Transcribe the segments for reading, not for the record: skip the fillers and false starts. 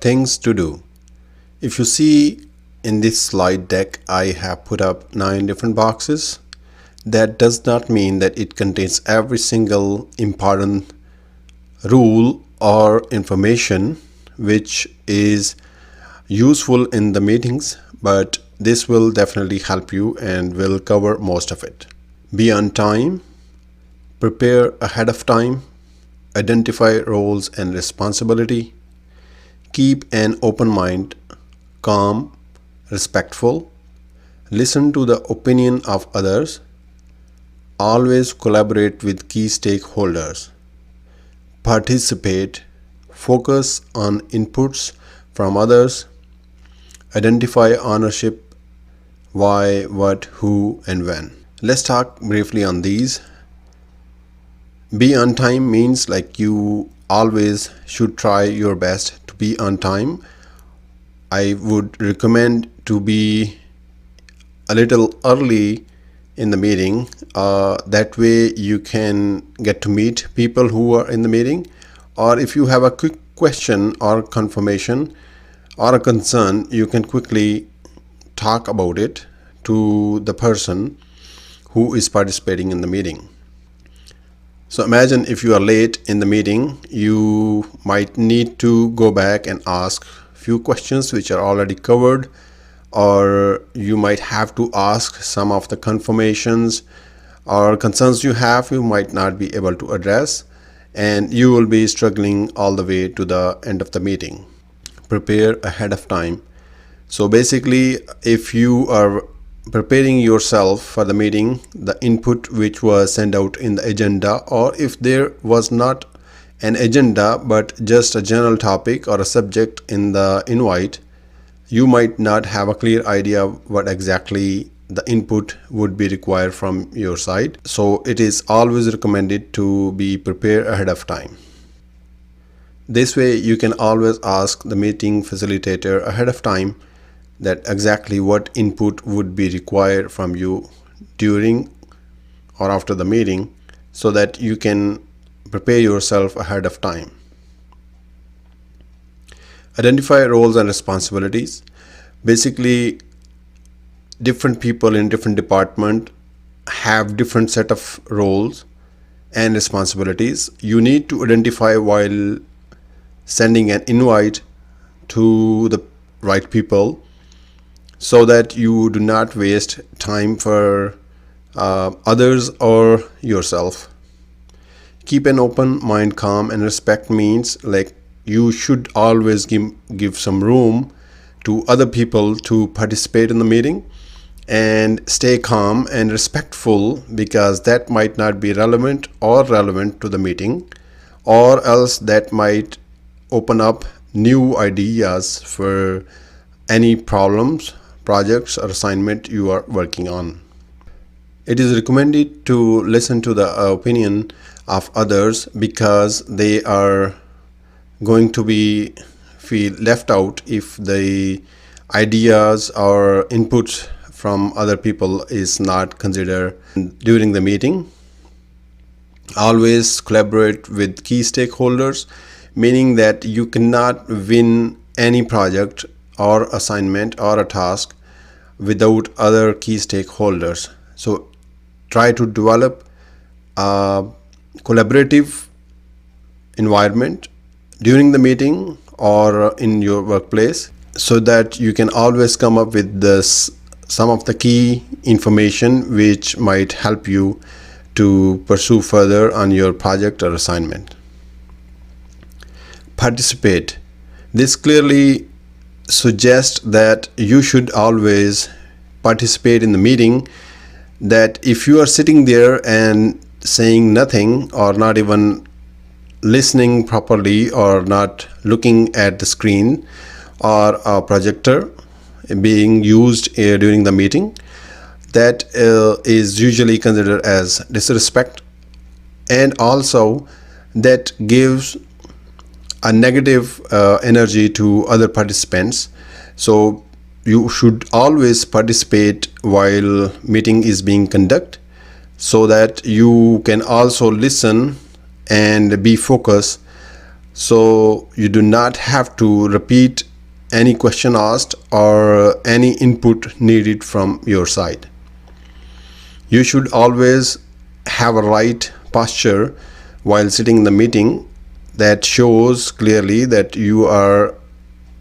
Things to do. If you see in this slide deck, I have put up 9 different boxes. That does not mean that it contains every single important rule or information which is useful in the meetings, but this will definitely help you and will cover most of it. Be on time, prepare ahead of time, identify roles and responsibility, keep an open mind, calm, respectful, listen to the opinion of others, always collaborate with key stakeholders, participate, focus on inputs from others, identify ownership, why, what, who, and when. Let's talk briefly on these. Be on time means like you always should try your best to be on time. I would recommend to be a little early in the meeting. That way you can get to meet people who are in the meeting, or if you have a quick question or confirmation or a concern, you can quickly talk about it to the person who is participating in the meeting. So imagine if you are late in the meeting, you might need to go back and ask few questions which are already covered, or you might have to ask some of the confirmations or concerns you have you might not be able to address, and you will be struggling all the way to the end of the meeting. Prepare ahead of time. So basically, if you are preparing yourself for the meeting, the input which was sent out in the agenda, or if there was not an agenda but just a general topic or a subject in the invite, you might not have a clear idea what exactly the input would be required from your side. So it is always recommended to be prepared ahead of time. This way you can always ask the meeting facilitator ahead of time that exactly what input would be required from you during or after the meeting, so that you can prepare yourself ahead of time. Identify roles and responsibilities. Basically, different people in different departments have different set of roles and responsibilities. You need to identify while sending an invite to the right people, so that you do not waste time for others or yourself. Keep an open mind, calm, and respect means like you should always give some room to other people to participate in the meeting, and stay calm and respectful, because that might not be relevant to the meeting, or else that might open up new ideas for any problems, projects, or assignment you are working on. It is recommended to listen to the opinion of others, because they are going to feel left out if the ideas or inputs from other people is not considered during the meeting. Always collaborate with key stakeholders, meaning that you cannot win any project or assignment or a task without other key stakeholders. So try to develop a collaborative environment during the meeting or in your workplace, so that you can always come up with some of the key information which might help you to pursue further on your project or assignment. Participate. This clearly suggests that you should always participate in the meeting, that if you are sitting there and saying nothing, or not even listening properly, or not looking at the screen or a projector being used during the meeting, that is usually considered as disrespect, and also that gives a negative energy to other participants. So you should always participate while meeting is being conducted, so that you can also listen and be focused, So you do not have to repeat any question asked or any input needed from your side. You should always have a right posture while sitting in the meeting that shows clearly that you are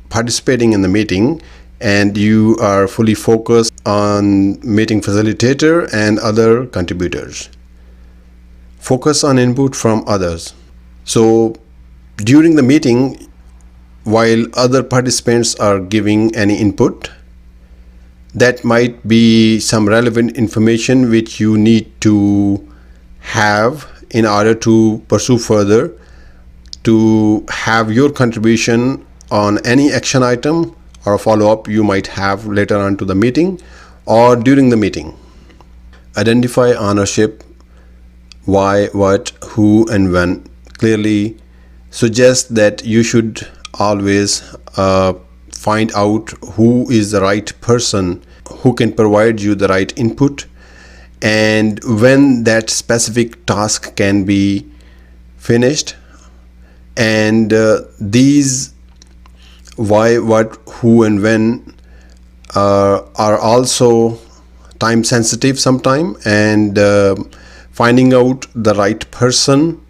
participating in the meeting and you are fully focused on meeting facilitator and other contributors. Focus on input from others. So during the meeting, while other participants are giving any input, that might be some relevant information which you need to have in order to pursue further, to have your contribution on any action item or follow-up you might have later on to the meeting or during the meeting. Identify ownership, why, what, who, and when. Clearly suggest that you should always find out who is the right person who can provide you the right input and when that specific task can be finished. And these why, what, who, and when are also time sensitive sometime, and finding out the right person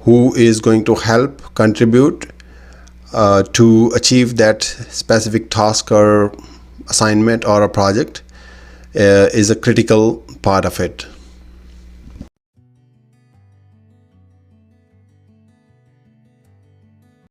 who is going to help contribute to achieve that specific task or assignment or a project is a critical part of it.